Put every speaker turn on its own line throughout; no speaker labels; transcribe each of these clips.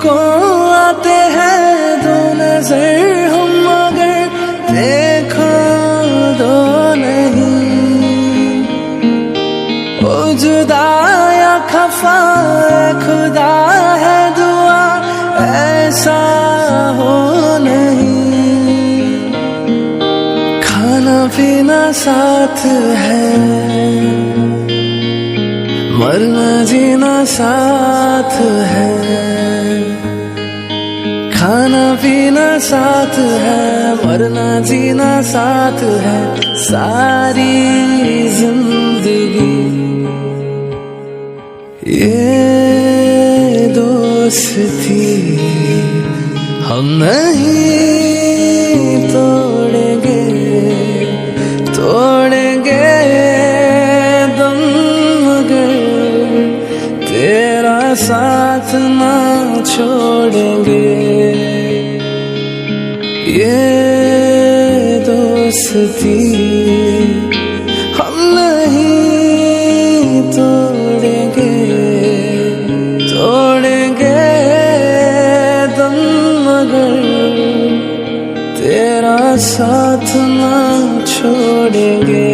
को आते हैं दो नजर हम मगर देखो दो नहीं। ओ जुदा या खफा खुदा है दुआ ऐसा हो नहीं। खाना पीना साथ है मरना जीना साथ है। खाना पीना साथ है मरना जीना साथ है। सारी जिंदगी ये दोस्ती हम नहीं तोड़ेंगे तोड़ेंगे दम मगर तेरा साथ ना छोड़ेंगे। ये दोस्ती हम नहीं तोड़ेंगे तोड़ेंगे दम मगर तेरा साथ ना छोड़ेंगे।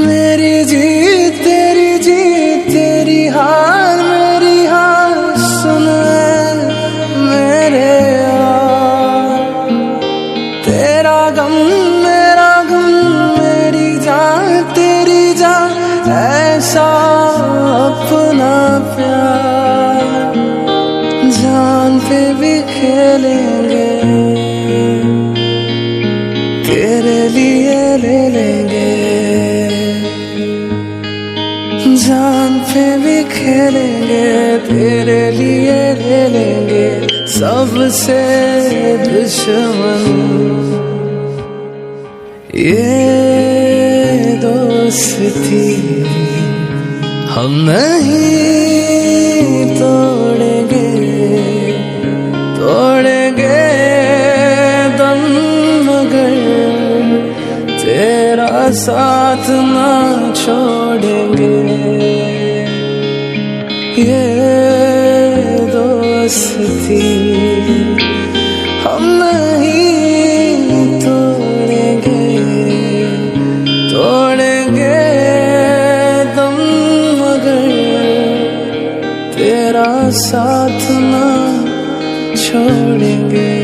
मेरी जीत तेरी हार मेरी हार सुन मेरे यार। तेरा गम मेरी जान तेरी जान ऐसा अपना प्यार। जान पे भी खेलेंगे तेरे लिए ले लेंगे। जान पे भी खेलेंगे तेरे लिए ले लेंगे। सबसे दुश्मन ये दोस्ती हम नहीं तोड़ेंगे तोड़ेंगे दम मगर तेरा साथ ना छोड़ेंगे। ये दोस्ती हम नहीं तोड़ेंगे तोड़ेंगे दम मगर तेरा साथ ना छोड़ेंगे।